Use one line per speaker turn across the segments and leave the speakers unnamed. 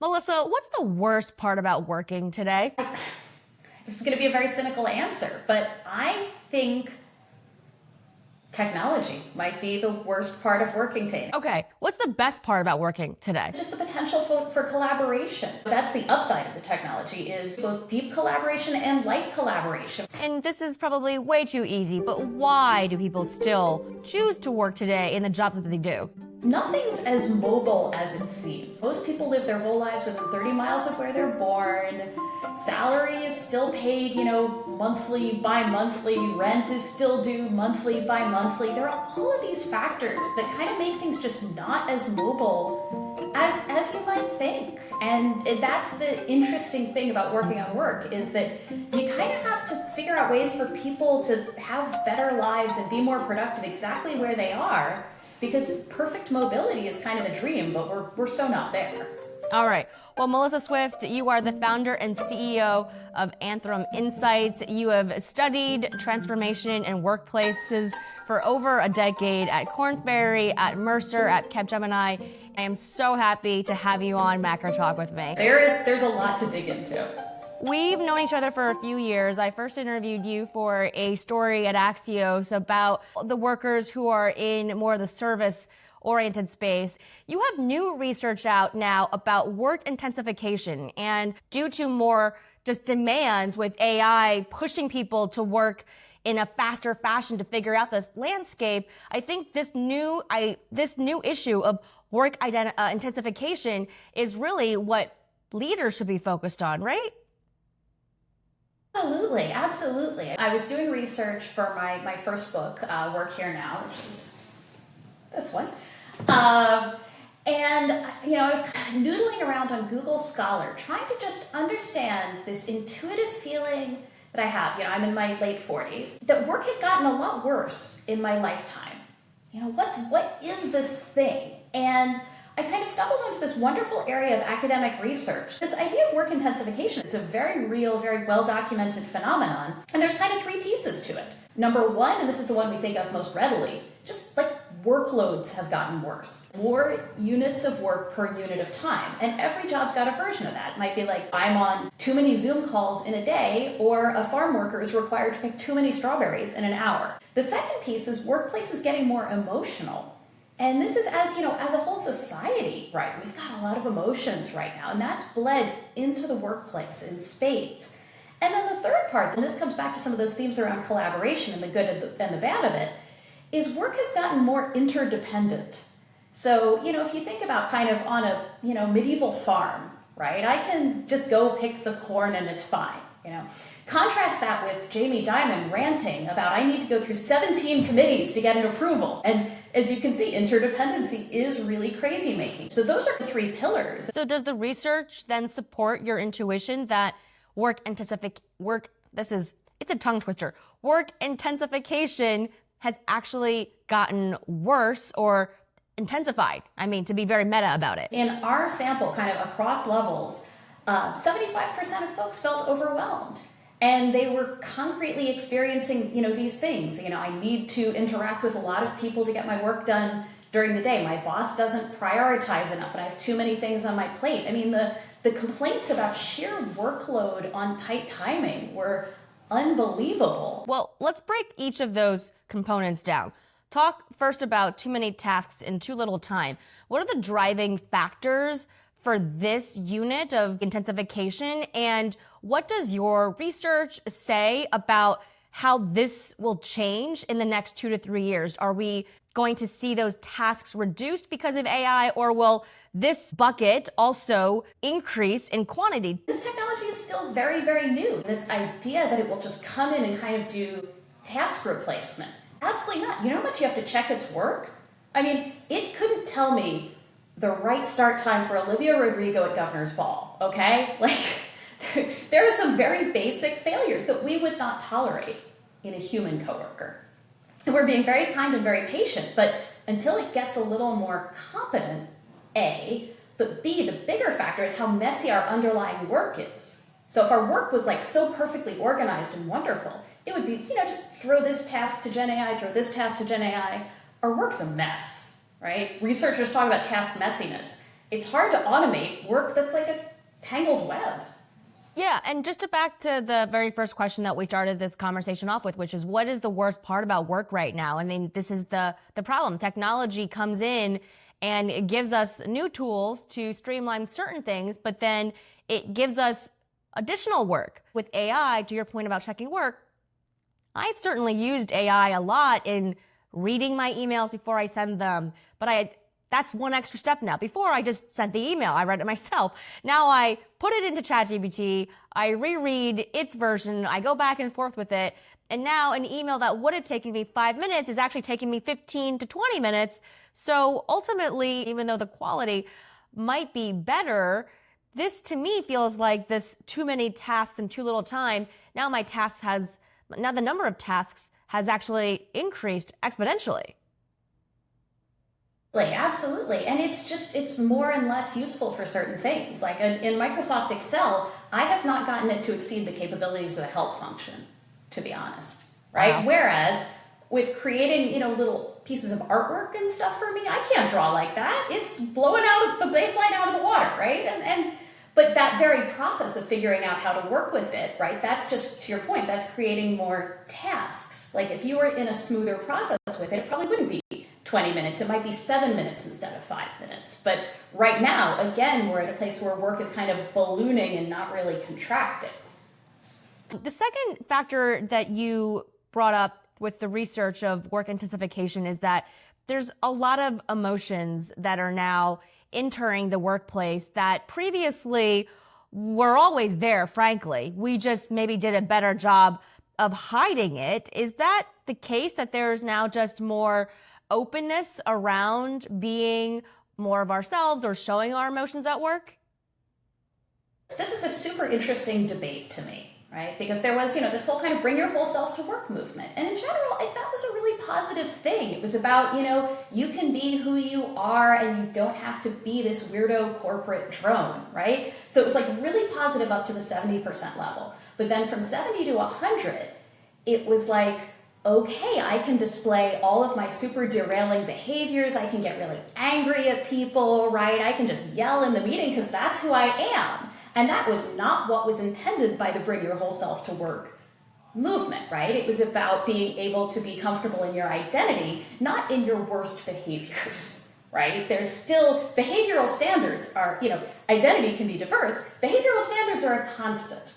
Melissa, what's the worst part about working today?
This is going to be a very cynical answer, but I think technology might be the worst part of working today.
Okay, what's the best part about working today?
It's just the potential for collaboration. That's the upside of the technology, is both deep collaboration and light collaboration.
And this is probably way too easy, but why do people still choose to work today in the jobs that they do?
Nothing's as mobile as it seems. Most people live their whole lives within 30 miles of where they're born. Salary is still paid, monthly, bi-monthly. Rent is still due monthly, bi-monthly. There are all of these factors that kind of make things just not as mobile as you might think. And that's the interesting thing about working on work, is that you kind of have to figure out ways for people to have better lives and be more productive exactly where they are. Because perfect mobility is kind of the dream, but we're so not there.
All right. Well, Melissa Swift, you are the founder and CEO of Anthrome Insight. You have studied transformation in workplaces for over a decade at Korn Ferry, at Mercer, at Capgemini. I am so happy to have you on Macro Talk with me.
There's a lot to dig into.
We've known each other for a few years. I first interviewed you for a story at Axios about the workers who are in more of the service-oriented space. You have new research out now about work intensification, and due to more just demands with AI pushing people to work in a faster fashion to figure out this landscape, I think this new issue of work intensification is really what leaders should be focused on, right?
Absolutely. I was doing research for my first book, Work Here Now, which is this one. And I was noodling around on Google Scholar, trying to just understand this intuitive feeling that I have. I'm in my late 40s, that work had gotten a lot worse in my lifetime. What is this thing? And I kind of stumbled onto this wonderful area of academic research. This idea of work intensification is a very real, very well-documented phenomenon, and there's kind of three pieces to it. Number one, and this is the one we think of most readily, just like workloads have gotten worse. More units of work per unit of time, and every job's got a version of that. It might be like, I'm on too many Zoom calls in a day, or a farm worker is required to pick too many strawberries in an hour. The second piece is workplace is getting more emotional. And this is as a whole society, right? We've got a lot of emotions right now, and that's bled into the workplace in spades. And then the third part, and this comes back to some of those themes around collaboration and the good and the bad of it, is work has gotten more interdependent. So, if you think about kind of on a, medieval farm, right? I can just go pick the corn and it's fine, Contrast that with Jamie Dimon ranting about, I need to go through 17 committees to get an approval. And as you can see, interdependency is really crazy making. So those are the three pillars.
So does the research then support your intuition that work intensification has actually gotten worse or intensified? I mean, to be very meta about it.
In our sample, kind of across levels, 75% of folks felt overwhelmed. And they were concretely experiencing, these things. I need to interact with a lot of people to get my work done during the day. My boss doesn't prioritize enough, and I have too many things on my plate. I mean, the complaints about sheer workload on tight timing were unbelievable.
Well, let's break each of those components down. Talk first about too many tasks in too little time. What are the driving factors for this unit of intensification, and what does your research say about how this will change in the next 2 to 3 years? Are we going to see those tasks reduced because of AI, or will this bucket also increase in quantity?
This technology is still very, very new. This idea that it will just come in and kind of do task replacement, absolutely not. You know how much you have to check its work? I mean, it couldn't tell me the right start time for Olivia Rodrigo at Governor's Ball, okay? There are some very basic failures that we would not tolerate in a human coworker. And we're being very kind and very patient, but until it gets a little more competent, A, but B, the bigger factor is how messy our underlying work is. So if our work was so perfectly organized and wonderful, it would be, just throw this task to Gen AI, throw this task to Gen AI. Our work's a mess. Right? Researchers talk about task messiness. It's hard to automate work that's like a tangled web.
Yeah, and just to back to the very first question that we started this conversation off with, which is what is the worst part about work right now? I mean, this is the problem. Technology comes in and it gives us new tools to streamline certain things, but then it gives us additional work. With AI, to your point about checking work, I've certainly used AI a lot in reading my emails before I send them, but that's one extra step now. Before, I just sent the email. I read it myself. Now I put it into ChatGPT. I reread its version. I go back and forth with it. And now an email that would have taken me 5 minutes is actually taking me 15 to 20 minutes. So ultimately, even though the quality might be better, this to me feels like this too many tasks and too little time. Now the number of tasks has actually increased exponentially.
Absolutely. And it's more and less useful for certain things. Like in Microsoft Excel, I have not gotten it to exceed the capabilities of the help function, to be honest, right?
Wow.
Whereas with creating, little pieces of artwork and stuff for me, I can't draw like that. It's blowing out of the baseline out of the water, right? But that very process of figuring out how to work with it, right? That's just, to your point, that's creating more tasks. Like if you were in a smoother process with it, it probably wouldn't be 20 minutes. It might be 7 minutes instead of 5 minutes. But right now, again, we're at a place where work is kind of ballooning and not really contracting.
The second factor that you brought up with the research of work intensification is that there's a lot of emotions that are now entering the workplace that previously were always there, frankly. We just maybe did a better job of hiding it. Is that the case, that there's now just more openness around being more of ourselves or showing our emotions at work?
This is a super interesting debate to me, right? Because there was, this whole kind of bring your whole self to work movement. And in general, that was a really positive thing. It was about, you can be who you are and you don't have to be this weirdo corporate drone, right? So it was like really positive up to the 70% level. But then from 70 to 100, it was like, okay, I can display all of my super derailing behaviors. I can get really angry at people, right? I can just yell in the meeting because that's who I am. And that was not what was intended by the bring your whole self to work movement, right? It was about being able to be comfortable in your identity, not in your worst behaviors, right? There's still behavioral standards are, identity can be diverse. Behavioral standards are a constant.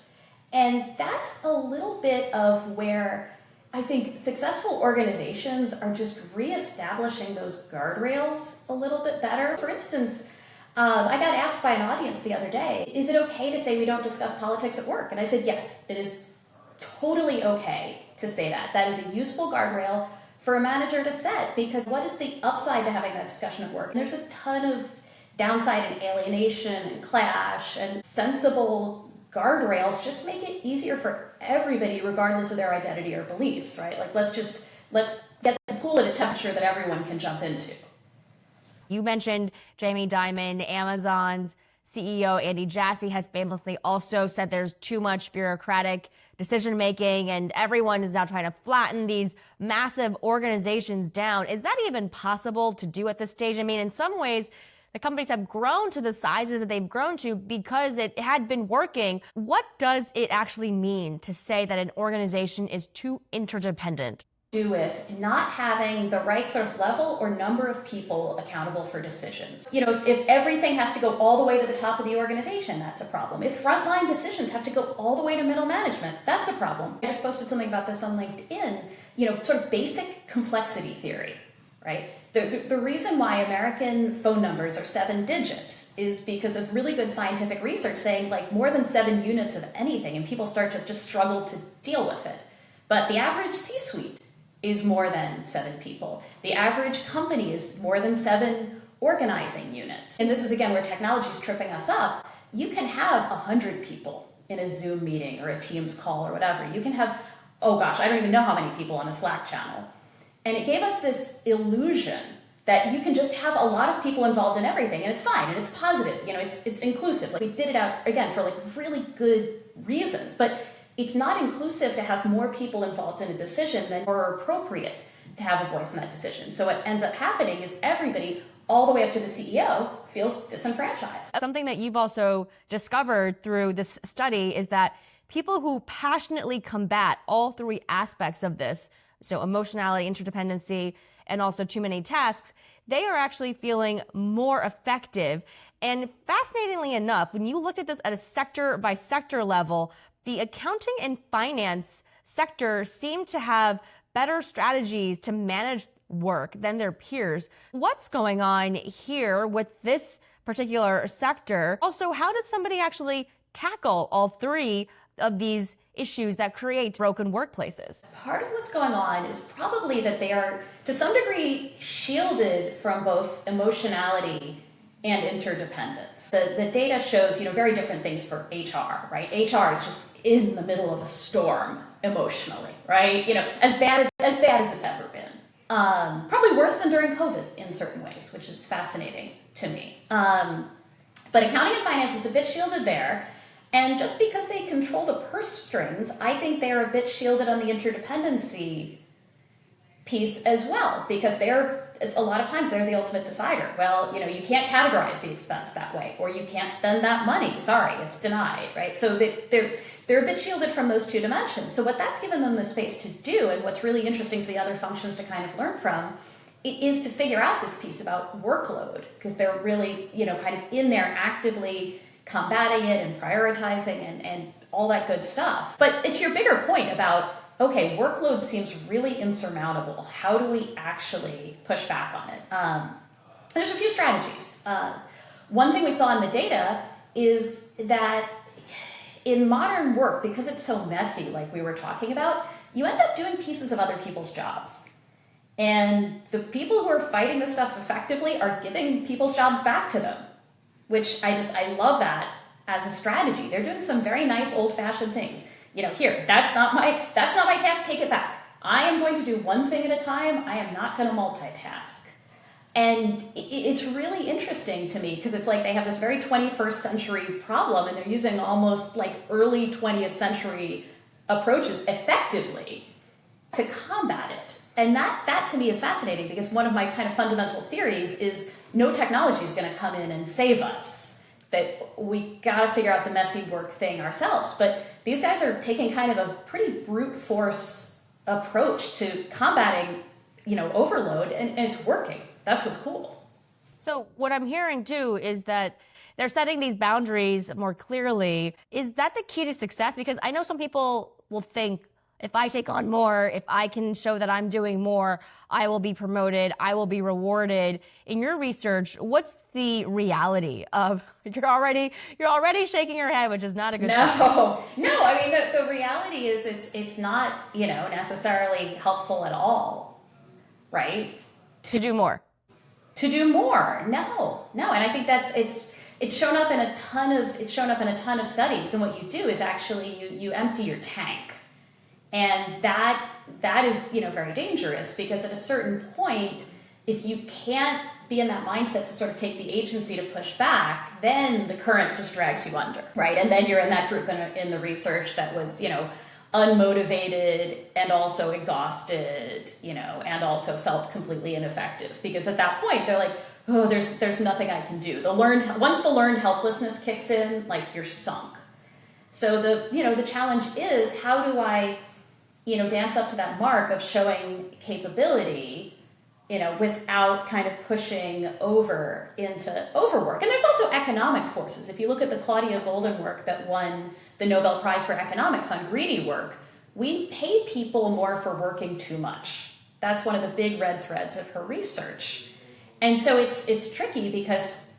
And that's a little bit of where I think successful organizations are just reestablishing those guardrails a little bit better. For instance, I got asked by an audience the other day, is it okay to say we don't discuss politics at work? And I said, yes, it is totally okay to say that. That is a useful guardrail for a manager to set, because what is the upside to having that discussion at work? And there's a ton of downside and alienation and clash, and sensible guardrails just make it easier for everybody regardless of their identity or beliefs, right? Like let's get the pool at a temperature that everyone can jump into.
You mentioned Jamie Dimon. Amazon's CEO Andy Jassy has famously also said there's too much bureaucratic decision making and everyone is now trying to flatten these massive organizations down. Is that even possible to do at this stage? I mean, in some ways, the companies have grown to the sizes that they've grown to because it had been working. What does it actually mean to say that an organization is too interdependent?
Do with not having the right sort of level or number of people accountable for decisions. If everything has to go all the way to the top of the organization, that's a problem. If frontline decisions have to go all the way to middle management, that's a problem. I just posted something about this on LinkedIn, sort of basic complexity theory, right? The reason why American phone numbers are 7 digits is because of really good scientific research saying like more than 7 units of anything and people start to just struggle to deal with it. But the average C-suite is more than 7 people. The average company is more than 7 organizing units. And this is again where technology is tripping us up. You can have 100 people in a Zoom meeting or a Teams call or whatever. You can have, oh gosh, I don't even know how many people on a Slack channel. And it gave us this illusion that you can just have a lot of people involved in everything and it's fine and it's positive, it's inclusive. Like we did it out again for like really good reasons, but it's not inclusive to have more people involved in a decision than are appropriate to have a voice in that decision. So what ends up happening is everybody all the way up to the CEO feels disenfranchised.
Something that you've also discovered through this study is that people who passionately combat all three aspects of this, so emotionality, interdependency, and also too many tasks, they are actually feeling more effective. And fascinatingly enough, when you looked at this at a sector by sector level, the accounting and finance sector seemed to have better strategies to manage work than their peers. What's going on here with this particular sector? Also, how does somebody actually tackle all three of these issues that create broken workplaces?
Part of what's going on is probably that they are, to some degree, shielded from both emotionality and interdependence. The data shows, very different things for HR, right? HR is just in the middle of a storm emotionally, right? As bad as it's ever been. Probably worse than during COVID in certain ways, which is fascinating to me. But accounting and finance is a bit shielded there. And just because they control the purse strings, I think they're a bit shielded on the interdependency piece as well, because a lot of times they're the ultimate decider. Well, you can't categorize the expense that way, or you can't spend that money. Sorry, it's denied, right? So they're a bit shielded from those two dimensions. So what that's given them the space to do, and what's really interesting for the other functions to kind of learn from, is to figure out this piece about workload, because they're really, kind of in there actively combating it and prioritizing and all that good stuff. But it's your bigger point about, okay, workload seems really insurmountable. How do we actually push back on it? There's a few strategies. One thing we saw in the data is that in modern work, because it's so messy, like we were talking about, you end up doing pieces of other people's jobs. And the people who are fighting this stuff effectively are giving people's jobs back to them, which I love that as a strategy. They're doing some very nice old-fashioned things. Here, that's not my task, take it back. I am going to do one thing at a time. I am not going to multitask. And it's really interesting to me, because it's like they have this very 21st century problem, and they're using almost like early 20th century approaches effectively to combat it. And that to me is fascinating, because one of my kind of fundamental theories is no technology is going to come in and save us. That we got to figure out the messy work thing ourselves. But these guys are taking kind of a pretty brute force approach to combating, overload, and it's working. That's what's cool.
So what I'm hearing too is that they're setting these boundaries more clearly. Is that the key to success? Because I know some people will think, if I take on more, if I can show that I'm doing more, I will be promoted, I will be rewarded. In your research, what's the reality of, you're already shaking your head, which is not a good sign.
No. I mean, the reality is it's not, necessarily helpful at all, right?
To do more.
To do more. No. And I think it's shown up in a ton of studies. And what you do is actually you empty your tank. And that is, very dangerous, because at a certain point, if you can't be in that mindset to sort of take the agency to push back, then the current just drags you under, right? And then you're in that group in the research that was, unmotivated and also exhausted, and also felt completely ineffective, because at that point they're like, oh, there's nothing I can do. Once the learned helplessness kicks in, like, you're sunk. So the challenge is, how do I dance up to that mark of showing capability, without kind of pushing over into overwork. And there's also economic forces. If you look at the Claudia Golden work that won the Nobel Prize for Economics on greedy work, we pay people more for working too much. That's one of the big red threads of her research. And so it's tricky, because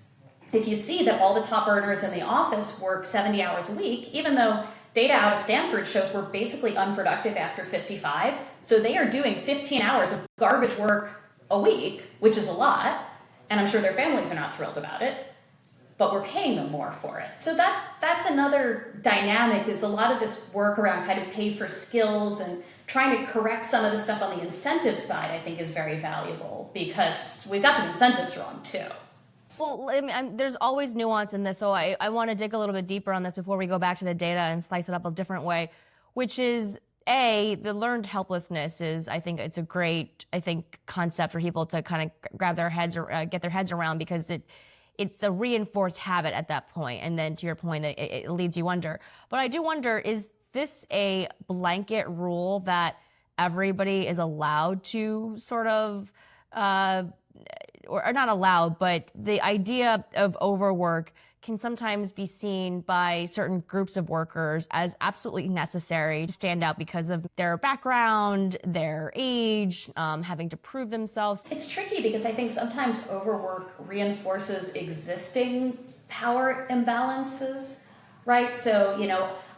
if you see that all the top earners in the office work 70 hours a week, even though data out of Stanford shows we're basically unproductive after 55. So they are doing 15 hours of garbage work a week, which is a lot, and I'm sure their families are not thrilled about it, but we're paying them more for it. So that's another dynamic, is a lot of this work around kind of pay for skills and trying to correct some of the stuff on the incentive side, I think, is very valuable, because we've got the incentives wrong too.
Well, there's always nuance in this, so I want to dig a little bit deeper on this before we go back to the data and slice it up a different way, which is the learned helplessness is, I think it's a great, concept for people to kind of grab their heads or get their heads around, because it's a reinforced habit at that point. And then to your point, that it leads you under. But I do wonder, is this a blanket rule that everybody is allowed to sort of, or not allowed, but the idea of overwork can sometimes be seen by certain groups of workers as absolutely necessary to stand out because of their background, their age, having to prove themselves?
It's tricky because I think sometimes overwork reinforces existing power imbalances, right? So,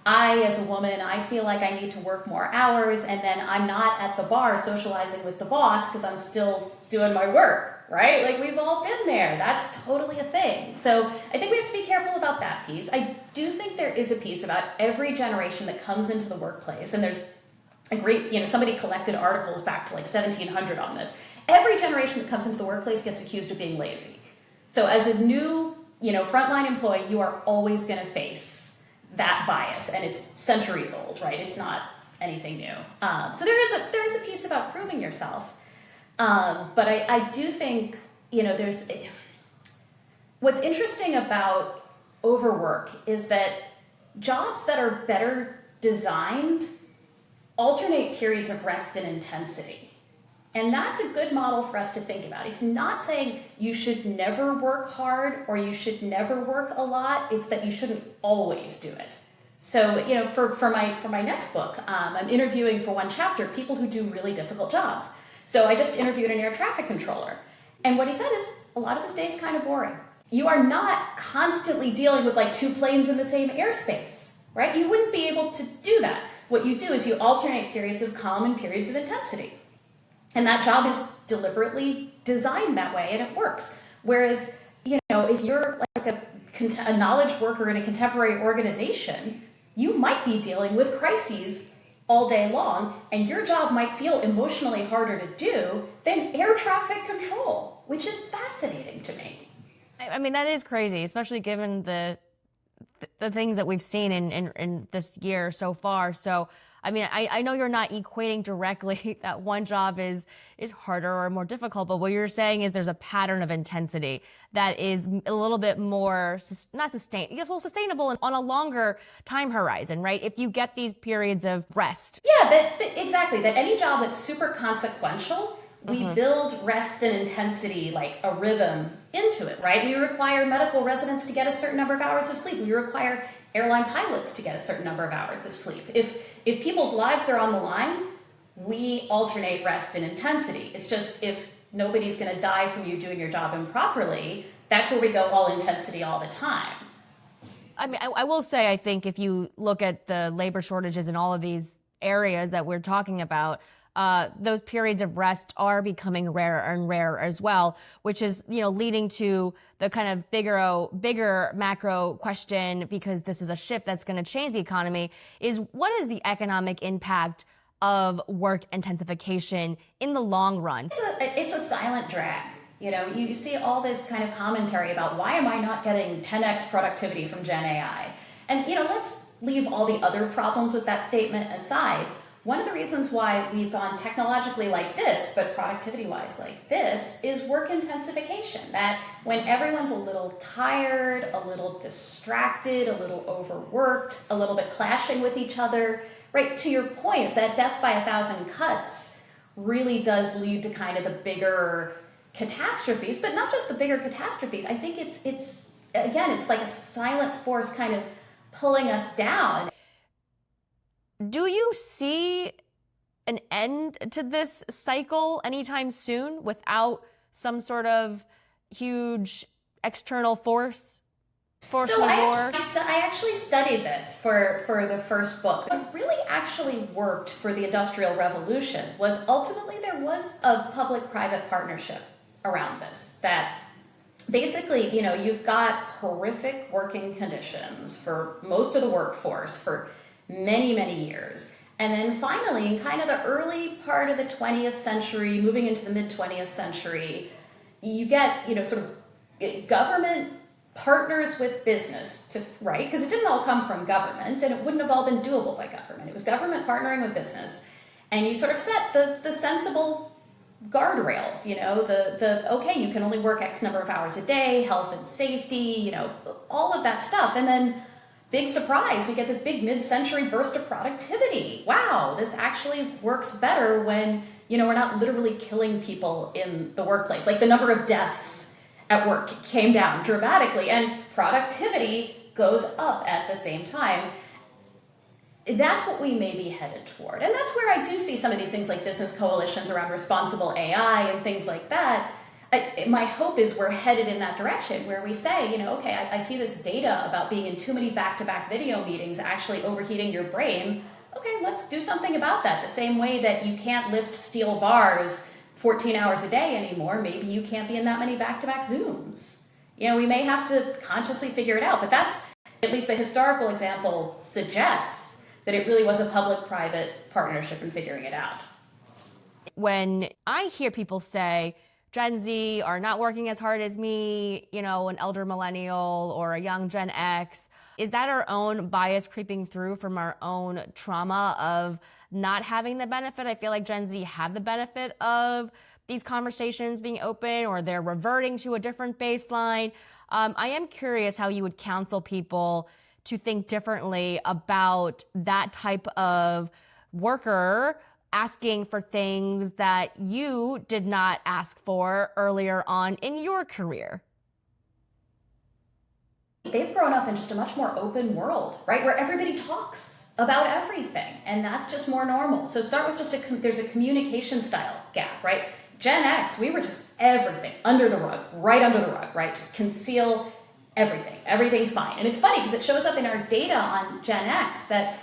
I, as a woman, I feel like I need to work more hours, and then I'm not at the bar socializing with the boss because I'm still doing my work, right? Like, we've all been there. That's totally a thing. So I think we have to be careful about that piece. I do think there is a piece about every generation that comes into the workplace, and there's a great, somebody collected articles back to like 1700 on this. Every generation that comes into the workplace gets accused of being lazy. So as a new, frontline employee, you are always going to face that bias, and it's centuries old, right? It's not anything new. So there is a piece about proving yourself, but I do think what's interesting about overwork is that jobs that are better designed alternate periods of rest and intensity. And that's a good model for us to think about. It's not saying you should never work hard or you should never work a lot. It's that you shouldn't always do it. So, for my next book, I'm interviewing for one chapter people who do really difficult jobs. So I just interviewed an air traffic controller. And what he said is a lot of his day is kind of boring. You are not constantly dealing with like two planes in the same airspace, right? You wouldn't be able to do that. What you do is you alternate periods of calm and periods of intensity. And that job is deliberately designed that way, and it works. Whereas, if you're like a knowledge worker in a contemporary organization, you might be dealing with crises all day long, and your job might feel emotionally harder to do than air traffic control, which is fascinating to me.
I mean, that is crazy, especially given the things that we've seen in this year so far. So, I mean, I know you're not equating directly that one job is harder or more difficult, but what you're saying is there's a pattern of intensity that is a little bit more, sustainable on a longer time horizon, right? If you get these periods of rest.
Yeah, exactly. That any job that's super consequential, we build rest and intensity like a rhythm into it, right? We require medical residents to get a certain number of hours of sleep. We require airline pilots to get a certain number of hours of sleep. If people's lives are on the line, we alternate rest and intensity. It's just if nobody's going to die from you doing your job improperly, that's where we go all intensity all the time.
I mean, I will say, I think if you look at the labor shortages in all of these areas that we're talking about, those periods of rest are becoming rarer and rarer as well, which is, leading to the kind of bigger macro question, because this is a shift that's going to change the economy, is what is the economic impact of work intensification in the long run?
It's a silent drag. You see all this kind of commentary about why am I not getting 10x productivity from Gen AI? And, let's leave all the other problems with that statement aside. One of the reasons why we've gone technologically like this, but productivity-wise like this, is work intensification. That when everyone's a little tired, a little distracted, a little overworked, a little bit clashing with each other, right, to your point, that death by 1,000 cuts really does lead to kind of the bigger catastrophes, but not just the bigger catastrophes. I think it's like a silent force kind of pulling us down.
Do you see an end to this cycle anytime soon without some sort of huge external force majeure?
I actually studied this for the first book. What really actually worked for the Industrial Revolution was ultimately there was a public-private partnership around this. That basically, you've got horrific working conditions for most of the workforce for many, many years. And then finally, in kind of the early part of the 20th century, moving into the mid-20th century, you get, sort of government partners with business to, right? Because it didn't all come from government, and it wouldn't have all been doable by government. It was government partnering with business, and you sort of set the sensible guardrails, okay, you can only work X number of hours a day, health and safety, all of that stuff. And then, big surprise, we get this big mid-century burst of productivity. Wow, this actually works better when, we're not literally killing people in the workplace. Like the number of deaths at work came down dramatically, and productivity goes up at the same time. That's what we may be headed toward. And that's where I do see some of these things like business coalitions around responsible AI and things like that. My hope is we're headed in that direction where we say, okay, I see this data about being in too many back-to-back video meetings actually overheating your brain. Okay, let's do something about that. The same way that you can't lift steel bars 14 hours a day anymore, maybe you can't be in that many back-to-back Zooms. We may have to consciously figure it out, but that's, at least the historical example suggests that it really was a public-private partnership in figuring it out.
When I hear people say, Gen Z are not working as hard as me, an elder millennial or a young Gen X, is that our own bias creeping through from our own trauma of not having the benefit? I feel like Gen Z have the benefit of these conversations being open, or they're reverting to a different baseline. I am curious how you would counsel people to think differently about that type of worker asking for things that you did not ask for earlier on in your career.
They've grown up in just a much more open world, right? Where everybody talks about everything, and that's just more normal. So start with there's a communication style gap, right? Gen X, we were just everything under the rug, right? Just conceal everything. Everything's fine. And it's funny because it shows up in our data on Gen X that,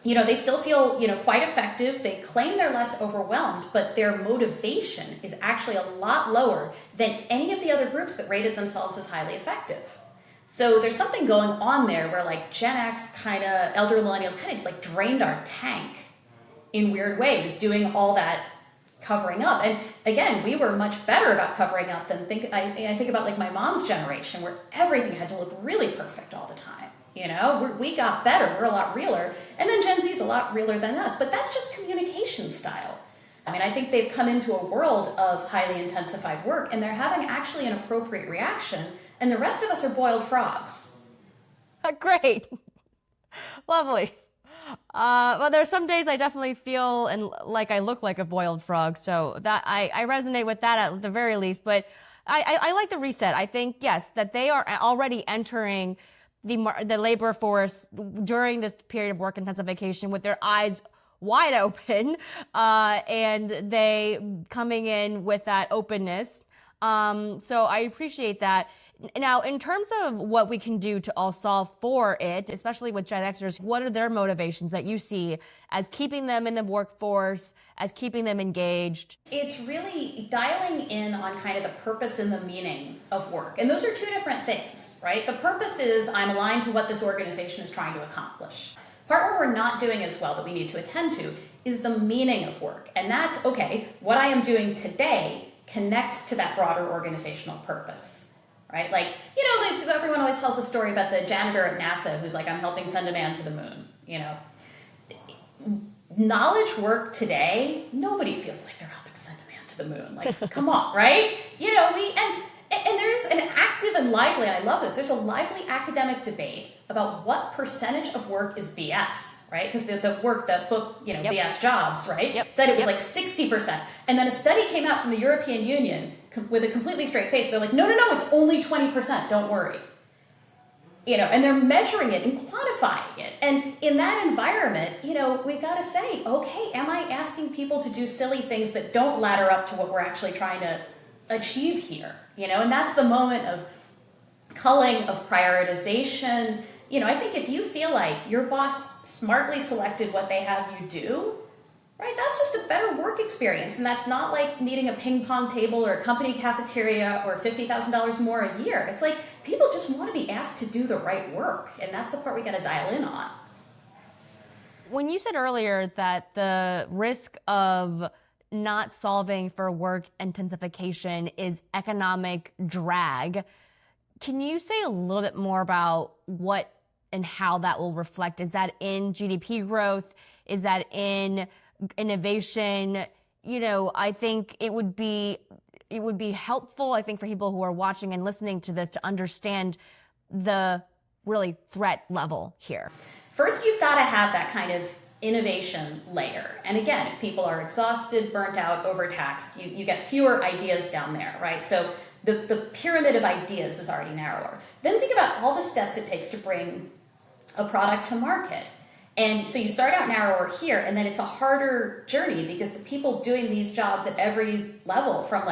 they still feel, quite effective. They claim they're less overwhelmed, but their motivation is actually a lot lower than any of the other groups that rated themselves as highly effective. So there's something going on there where like Gen X elder millennials just drained our tank in weird ways, doing all that covering up. And again, we were much better about covering up than I think about like my mom's generation, where everything had to look really perfect all the time. We got better, we're a lot realer. And then Gen Z is a lot realer than us, but that's just communication style. I think they've come into a world of highly intensified work, and they're having actually an appropriate reaction. And the rest of us are boiled frogs.
Great. Lovely. Well, there's some days I definitely feel like I look like a boiled frog. So that I resonate with that at the very least. But I like the reset. I think, yes, that they are already entering the labor force during this period of work intensification with their eyes wide open, and they coming in with that openness. So I appreciate that. Now, in terms of what we can do to all solve for it, especially with Gen Xers, what are their motivations that you see as keeping them in the workforce, as keeping them engaged?
It's really dialing in on kind of the purpose and the meaning of work. And those are two different things, right? The purpose is I'm aligned to what this organization is trying to accomplish. Part where we're not doing as well that we need to attend to is the meaning of work. And that's, okay, what I am doing today connects to that broader organizational purpose. Right? Everyone always tells the story about the janitor at NASA who's like, I'm helping send a man to the moon. Knowledge work today, nobody feels like they're helping send a man to the moon. Like, come on, right? And there's an active and lively, and I love this, there's a lively academic debate about what percentage of work is BS, right? Because the book, yep. BS Jobs, right? Yep. Said it was like 60%. And then a study came out from the European Union with a completely straight face. They're like, no, it's only 20%, don't worry. And they're measuring it and quantifying it. And in that environment, we gotta say, okay, am I asking people to do silly things that don't ladder up to what we're actually trying to achieve here? And that's the moment of culling, of prioritization. I think if you feel like your boss smartly selected what they have you do, right, that's just a better work experience. And that's not like needing a ping pong table or a company cafeteria or $50,000 more a year. It's like people just want to be asked to do the right work. And that's the part we got to dial in on.
When you said earlier that the risk of not solving for work intensification is economic drag, Can you say a little bit more about what and how that will reflect? Is that in GDP growth? Is that in innovation? I think it would be helpful, I think, for people who are watching and listening to this to understand the really threat level here.
First, you've got to have that kind of innovation layer. And again, if people are exhausted, burnt out, overtaxed, you get fewer ideas down there, right? So the pyramid of ideas is already narrower. Then think about all the steps it takes to bring a product to market. And so you start out narrower here, and then it's a harder journey because the people doing these jobs at every level, from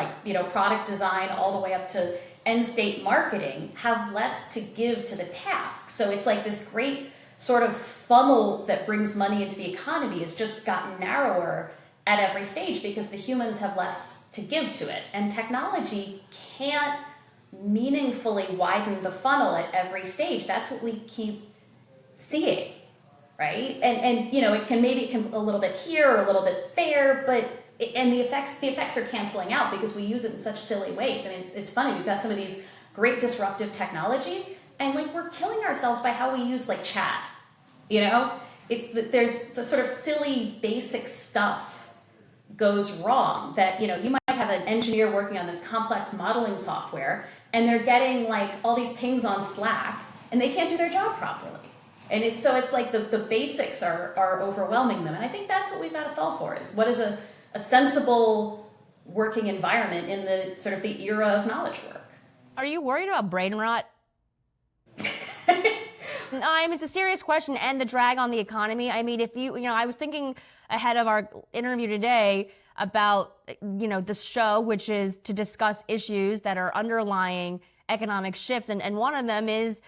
product design all the way up to end state marketing, have less to give to the task. So it's like this great sort of funnel that brings money into the economy has just gotten narrower at every stage because the humans have less to give to it. And technology can't meaningfully widen the funnel at every stage. That's what we keep seeing, right? And it can a little bit here or a little bit there, but the effects are canceling out because we use it in such silly ways. I mean, it's funny, we've got some of these great disruptive technologies, and we're killing ourselves by how we use chat. There's the sort of silly basic stuff goes wrong that you might have an engineer working on this complex modeling software, and they're getting all these pings on Slack, and they can't do their job properly. And it's like the basics are overwhelming them. And I think that's what we've got to solve for, is what is a sensible working environment in the sort of the era of knowledge work.
Are you worried about brain rot? It's a serious question, and the drag on the economy. I mean, I was thinking ahead of our interview today about, this show, which is to discuss issues that are underlying economic shifts. And one of them is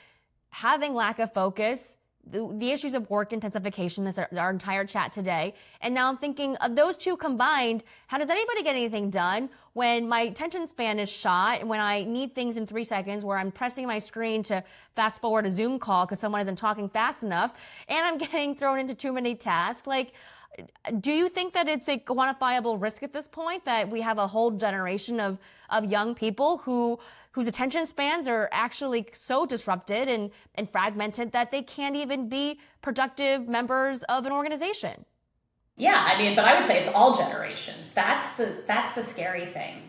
having lack of focus, the issues of work intensification, this is our entire chat today. And now I'm thinking of those two combined, how does anybody get anything done when my attention span is shot, when I need things in 3 seconds, where I'm pressing my screen to fast forward a Zoom call because someone isn't talking fast enough, and I'm getting thrown into too many tasks? Do you think that it's a quantifiable risk at this point, that we have a whole generation of young people whose attention spans are actually so disrupted and fragmented that they can't even be productive members of an organization?
Yeah, but I would say it's all generations. That's the scary thing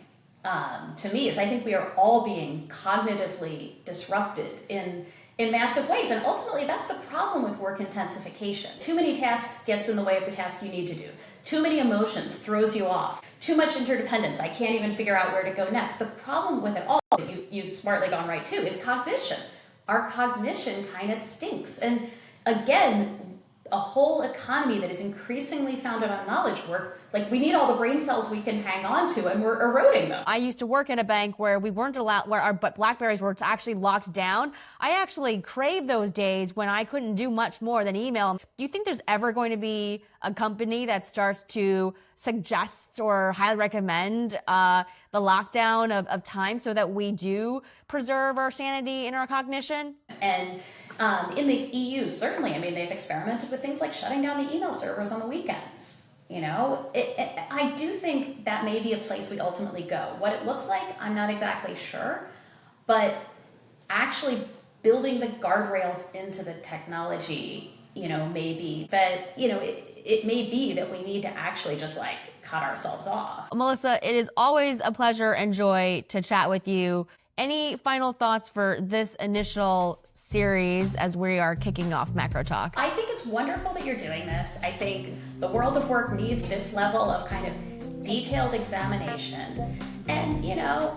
to me, is I think we are all being cognitively disrupted in massive ways. And ultimately, that's the problem with work intensification. Too many tasks gets in the way of the task you need to do. Too many emotions throws you off. Too much interdependence. I can't even figure out where to go next. The problem with it all, that you've smartly gone right to, is cognition. Our cognition kind of stinks. And again, a whole economy that is increasingly founded on knowledge work, we need all the brain cells we can hang on to, and we're eroding them.
I used to work in a bank where we weren't allowed, where our BlackBerries were actually locked down. I actually craved those days when I couldn't do much more than email. Do you think there's ever going to be a company that starts to suggest or highly recommend the lockdown of time so that we do preserve our sanity and our cognition?
And in the EU, certainly, they've experimented with things like shutting down the email servers on the weekends. I do think that may be a place we ultimately go. What it looks like, I'm not exactly sure, but actually building the guardrails into the technology, may be that, it may be that we need to actually just cut ourselves off.
Melissa, it is always a pleasure and joy to chat with you. Any final thoughts for this initial series as we are kicking off Macro Talk?
I think it's wonderful that you're doing this. I think the world of work needs this level of kind of detailed examination. And,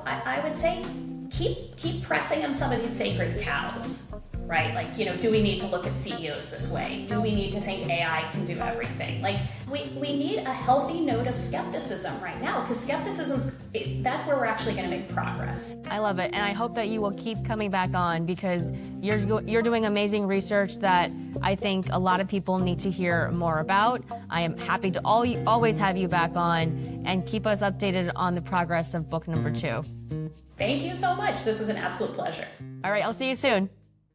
I would say keep pressing on some of these sacred cows, right? Do we need to look at CEOs this way? Do we need to think AI can do everything? We need a healthy note of skepticism right now, because that's where we're actually going to make progress.
I love it, and I hope that you will keep coming back on, because you're doing amazing research that I think a lot of people need to hear more about. I am happy to always have you back on and keep us updated on the progress of book number 2.
Thank you so much. This was an absolute pleasure.
All right, I'll see you soon.